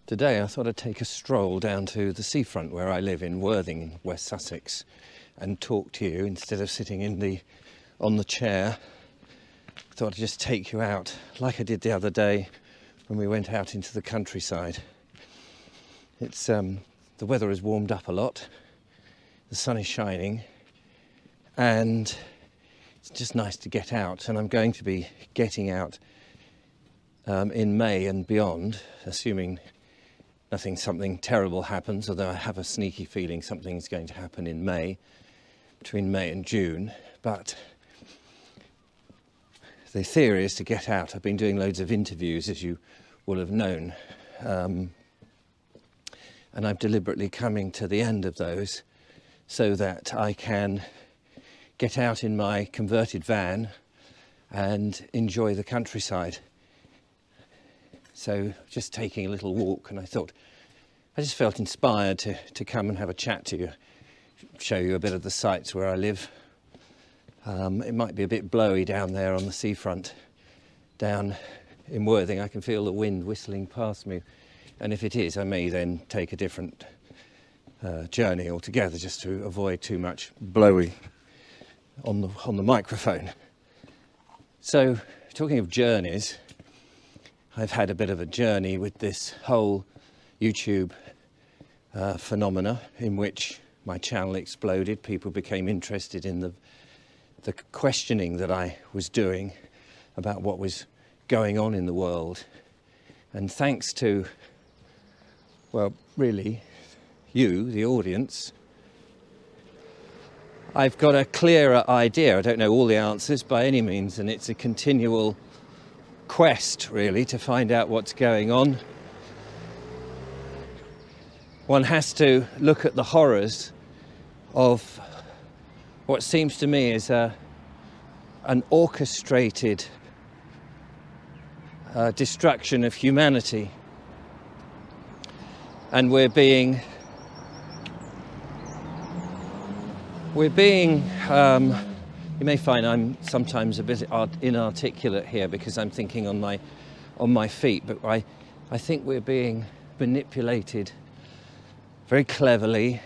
Today I thought I'd take a stroll down to the seafront where I live in Worthing in West Sussex and talk to you instead of sitting on the chair. I thought I'd just take you out like I did the other day when we went out into the countryside. It's the weather has warmed up a lot, the sun is shining, and it's just nice to get out, and I'm going to be getting out in May and beyond, assuming something terrible happens, although I have a sneaky feeling something's going to happen in May, between May and June. But the theory is to get out. I've been doing loads of interviews, as you will have known, and I'm deliberately coming to the end of those so that I can get out in my converted van and enjoy the countryside. So just taking a little walk, and I just felt inspired to come and have a chat to you, show you a bit of the sights where I live. It might be a bit blowy down there on the seafront, down in Worthing. I can feel the wind whistling past me, and if it is, I may then take a different journey altogether, just to avoid too much blowy on the microphone. So, talking of journeys, I've had a bit of a journey with this whole YouTube phenomena in which my channel exploded. People became interested in the questioning that I was doing about what was going on in the world. And thanks to, well, really, you, the audience, I've got a clearer idea. I don't know all the answers by any means, and it's a continual quest, really, to find out what's going on. One has to look at the horrors of what seems to me is an orchestrated destruction of humanity, and we're being you may find I'm sometimes a bit inarticulate here because I'm thinking on my feet, but I think we're being manipulated very cleverly,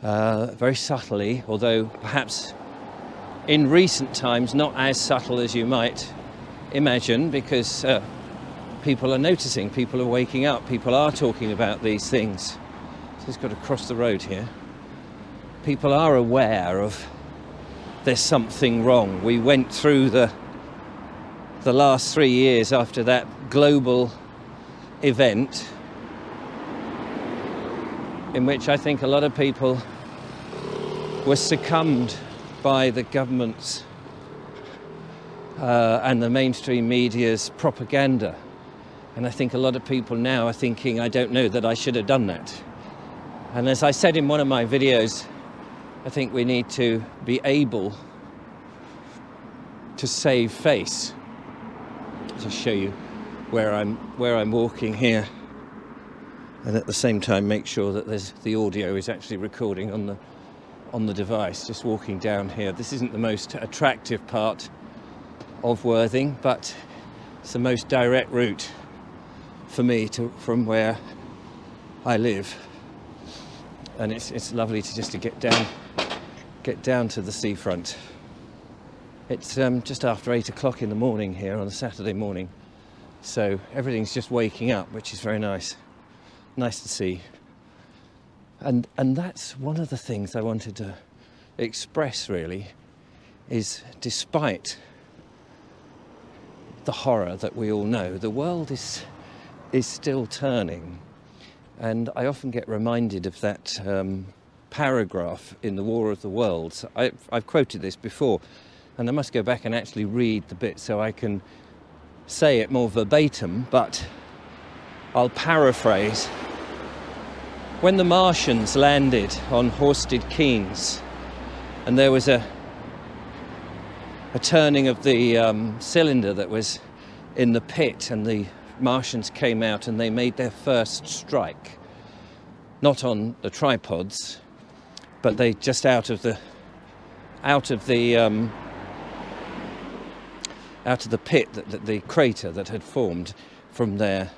very subtly, although perhaps in recent times not as subtle as you might imagine, because people are noticing, people are waking up, people are talking about these things. So just got to cross the road here. People are aware of there's something wrong. We went through the last 3 years after that global event in which I think a lot of people were succumbed by the government's and the mainstream media's propaganda. And I think a lot of people now are thinking, I don't know that I should have done that. And as I said in one of my videos, I think we need to be able to save face. I'll just show you where I'm walking here, and at the same time make sure that the audio is actually recording on the device. Just walking down here. This isn't the most attractive part of Worthing, but it's the most direct route for me from where I live, and it's lovely to get down to the seafront. It's just after 8 o'clock in the morning here on a Saturday morning, so everything's just waking up, which is very nice to see. And that's one of the things I wanted to express, really, is despite the horror that we all know, the world is still turning. And I often get reminded of that paragraph in The War of the Worlds. I've quoted this before, and I must go back and actually read the bit so I can say it more verbatim, but I'll paraphrase. When the Martians landed on Horsted Keynes, and there was a turning of the cylinder that was in the pit, and the Martians came out and they made their first strike, not on the tripods, but they just out of the pit, the crater that had formed from their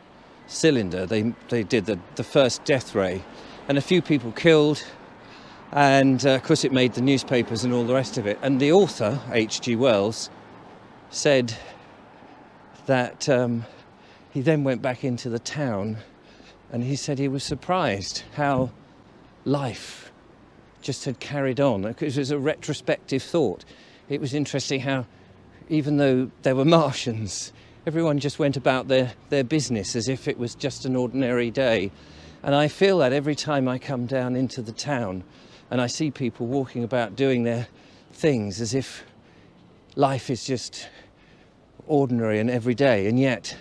cylinder. They did the first death ray, and a few people killed, and of course it made the newspapers and all the rest of it. And the author, H.G. Wells, said that he then went back into the town, and he said he was surprised how life just had carried on. It was a retrospective thought. It was interesting how, even though there were Martians, everyone just went about their business as if it was just an ordinary day. And I feel that every time I come down into the town and I see people walking about doing their things as if life is just ordinary and everyday, and yet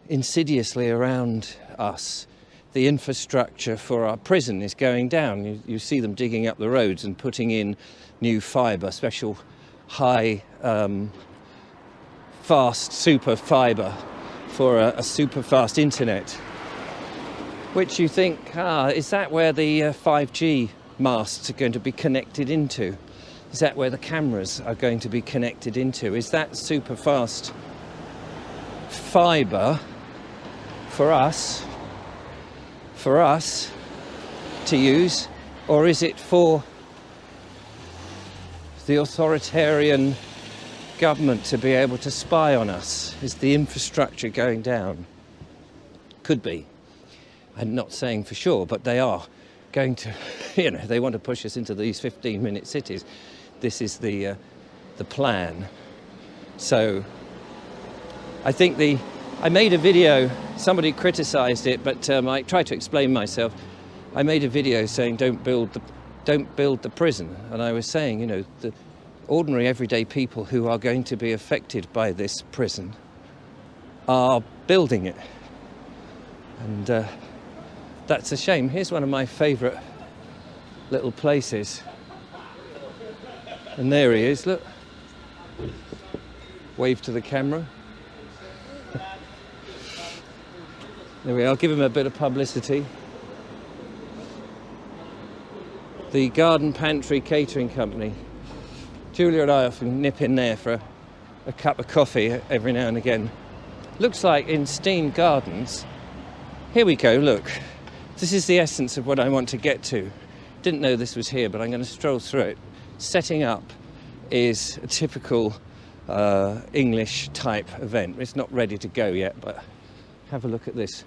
insidiously around us the infrastructure for our prison is going down. You see them digging up the roads and putting in new fibre, special high fast super fibre for a super fast internet, which you think, is that where the 5G masts are going to be connected into? Is that where the cameras are going to be connected into? Is that super fast fibre for us to use, or is it for the authoritarian government to be able to spy on us? Is the infrastructure going down? Could be. I'm not saying for sure, but they are going to, they want to push us into these 15-minute cities. This is the plan. So I think I made a video, somebody criticised it, but I tried to explain myself. I made a video saying don't build the prison, and I was saying, the ordinary everyday people who are going to be affected by this prison are building it, and that's a shame. Here's one of my favourite little places, and there he is, look, wave to the camera. There we are, give him a bit of publicity. The Garden Pantry Catering Company. Julia and I often nip in there for a cup of coffee every now and again. Looks like in Steen Gardens. Here we go, look. This is the essence of what I want to get to. Didn't know this was here, but I'm going to stroll through it. Setting up is a typical English type event. It's not ready to go yet, but have a look at this.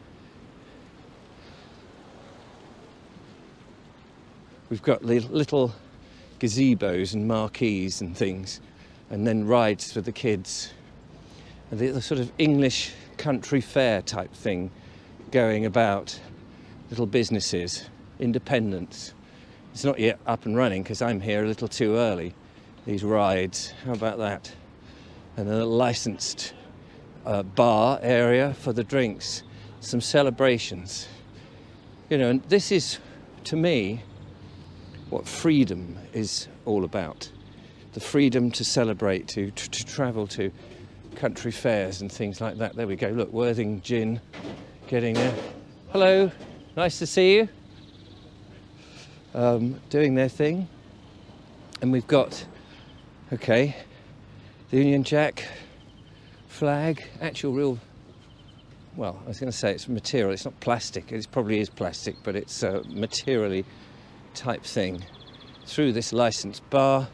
We've got the little gazebos and marquees and things, and then rides for the kids. And the sort of English country fair type thing going about. Little businesses, independents. It's not yet up and running because I'm here a little too early. These rides, how about that? And a licensed bar area for the drinks. Some celebrations. And this is, to me, what freedom is all about. The freedom to celebrate, to travel to country fairs and things like that. There we go, look, Worthing Gin getting there. Hello, nice to see you. Doing their thing. And we've got, the Union Jack flag, actual real, well, I was going to say it's material, it's not plastic, it probably is plastic, but it's materially type thing through this licensed bar.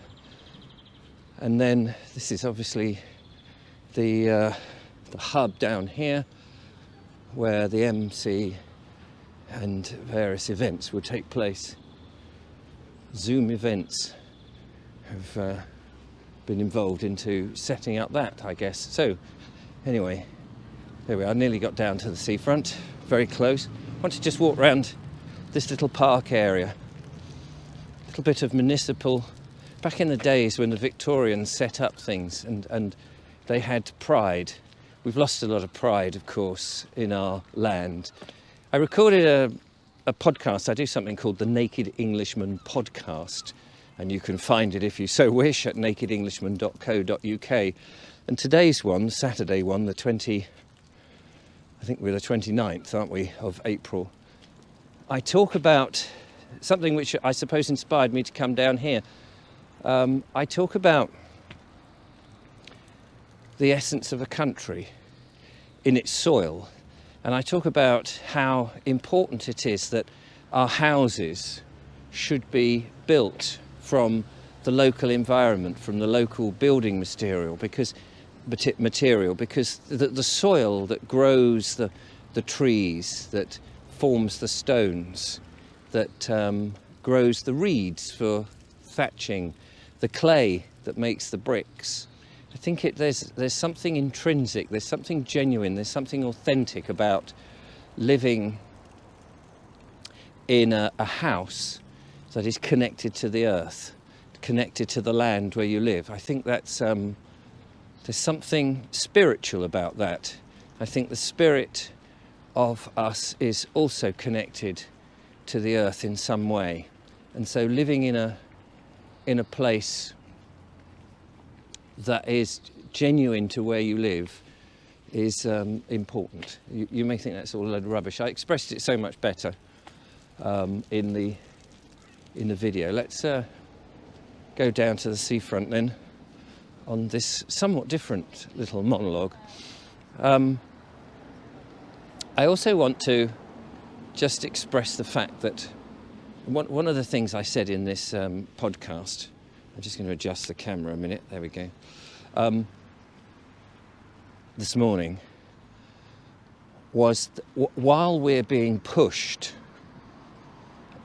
And then this is obviously the hub down here where the MC and various events will take place. Zoom events have been involved into setting up that, I guess. So anyway, there we are, nearly got down to the seafront, very close. I want to just walk around this little park area. A little bit of municipal, back in the days when the Victorians set up things and they had pride. We've lost a lot of pride, of course, in our land. I recorded a podcast. I do something called the Naked Englishman podcast, and you can find it if you so wish at nakedenglishman.co.uk. And today's one, Saturday one, I think we're the 29th, aren't we, of April. I talk about something which I suppose inspired me to come down here. I talk about the essence of a country in its soil, And I talk about how important it is that our houses should be built from the local environment, from the local building material, because the soil that grows the trees, that forms the stones, that grows the reeds for thatching, the clay that makes the bricks. I think there's something intrinsic, there's something genuine, there's something authentic about living in a house that is connected to the earth, connected to the land where you live. I think that's there's something spiritual about that. I think the spirit of us is also connected to the earth in some way, and so living in a place that is genuine to where you live is important. You may think that's all a load of rubbish. I expressed it so much better in the video. Let's go down to the seafront then on this somewhat different little monologue. I also want to just express the fact that one of the things I said in this podcast, I'm just going to adjust the camera a minute, there we go, this morning, was while we're being pushed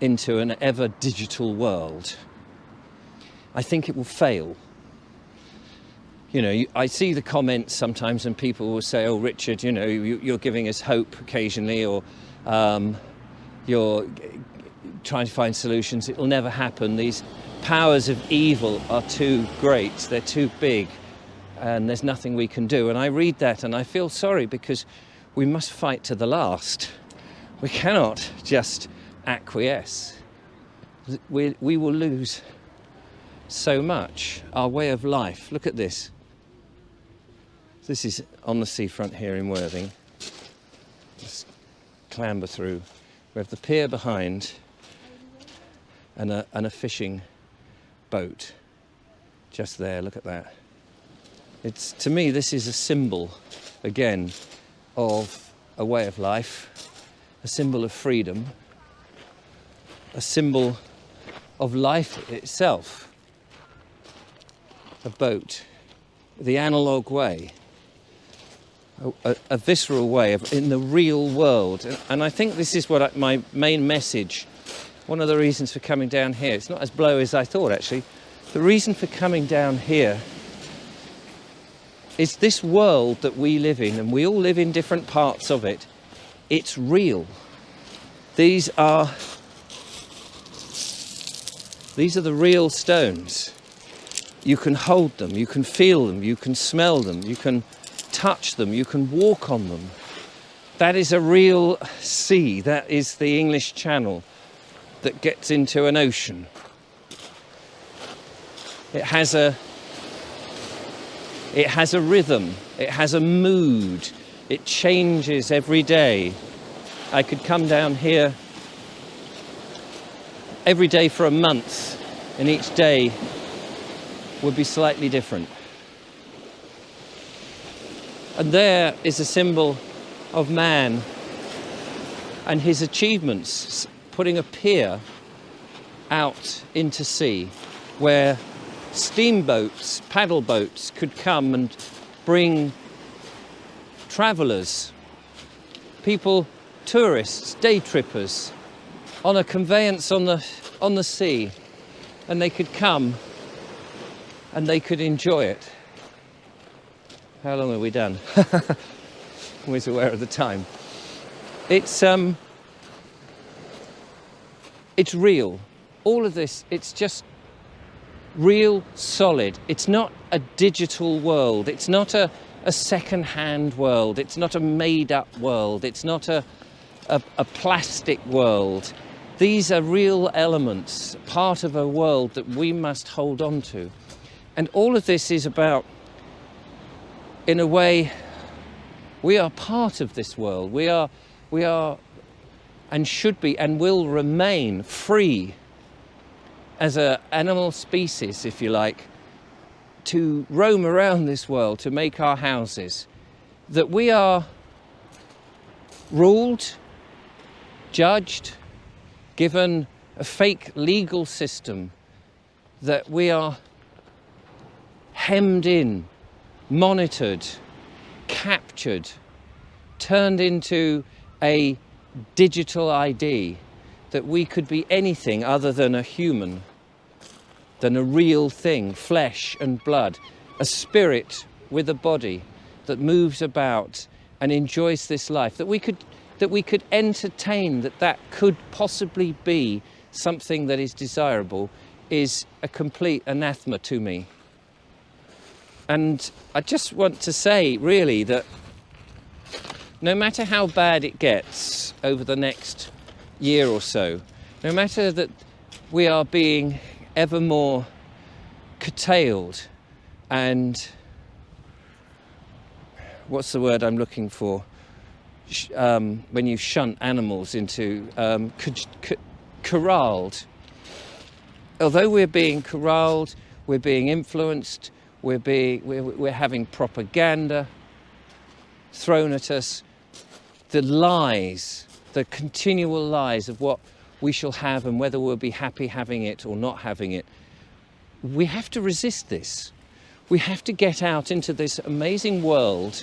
into an ever digital world, I think it will fail. You know, I see the comments sometimes and people will say, oh, Richard, you know, you're giving us hope occasionally, or you're trying to find solutions. It will never happen. These powers of evil are too great. They're too big and there's nothing we can do. And I read that and I feel sorry, because we must fight to the last. We cannot just acquiesce. We will lose so much. Our way of life. Look at this. This is on the seafront here in Worthing. Just clamber through. We have the pier behind and a fishing boat just there. Look at that. It's, to me, this is a symbol, again, of a way of life, a symbol of freedom, a symbol of life itself. A boat, the analogue way, a visceral way of in the real world. And I think this is what my main message, one of the reasons for coming down here. It's not as blowy as I thought, actually. The reason for coming down here is this world that we live in, and we all live in different parts of it. It's real. These are the real stones. You can hold them, you can feel them, you can smell them, you can touch them, you can walk on them. That is a real sea. That is the English Channel that gets into an ocean. It has a rhythm, it has a mood, it changes every day. I could come down here every day for a month, and each day would be slightly different. And there is a symbol of man and his achievements, putting a pier out into sea where steamboats, paddle boats could come and bring travellers, people, tourists, day trippers on a conveyance on the sea, and they could come and they could enjoy it. How long have we done? Always aware of the time. It's real. All of this, it's just real, solid. It's not a digital world. It's not a second-hand world. It's not a made-up world. It's not a plastic world. These are real elements, part of a world that we must hold on to. And all of this is about, in a way, we are part of this world. We are and should be and will remain free as an animal species, if you like, to roam around this world, to make our houses. That we are ruled, judged, given a fake legal system, that we are hemmed in, monitored, captured, turned into a digital ID, that we could be anything other than a human, than a real thing, flesh and blood, a spirit with a body that moves about and enjoys this life, that we could entertain that could possibly be something that is desirable, is a complete anathema to me. And I just want to say, really, that no matter how bad it gets over the next year or so, no matter that we are being ever more curtailed and, what's the word I'm looking for, when you shunt animals into, corralled. Although we're being corralled, we're being influenced, we're having propaganda thrown at us, the lies, the continual lies of what we shall have and whether we'll be happy having it or not having it. We have to resist this. We have to get out into this amazing world.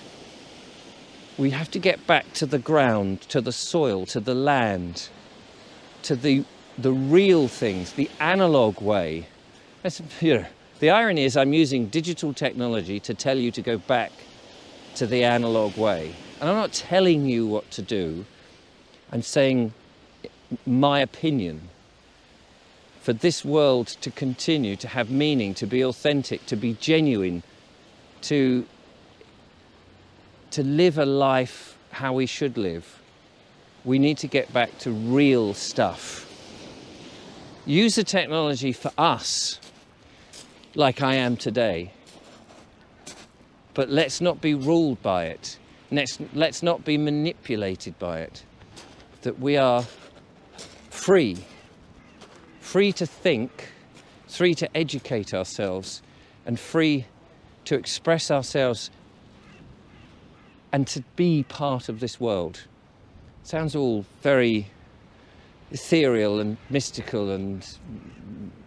We have to get back to the ground, to the soil, to the land, to the real things, the analog way. The irony is I'm using digital technology to tell you to go back to the analog way. And I'm not telling you what to do. I'm saying my opinion. For this world to continue to have meaning, to be authentic, to be genuine, to live a life how we should live, we need to get back to real stuff. Use the technology for us, like I am today. But let's not be ruled by it. Let's not be manipulated by it. That we are free to think, free to educate ourselves, and free to express ourselves and to be part of this world. Sounds all very ethereal and mystical and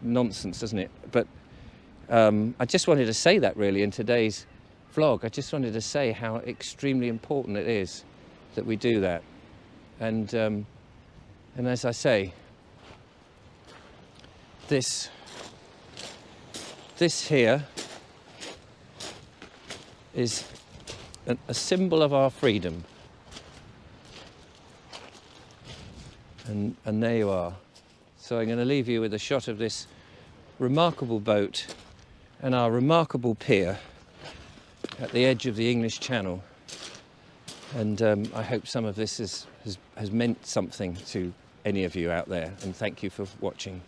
nonsense, doesn't it? But I just wanted to say that really in today's vlog. I just wanted to say how extremely important it is that we do that. And as I say, this here is a symbol of our freedom. And there you are. So I'm going to leave you with a shot of this remarkable boat and our remarkable pier at the edge of the English Channel. And I hope some of this has meant something to any of you out there. And thank you for watching.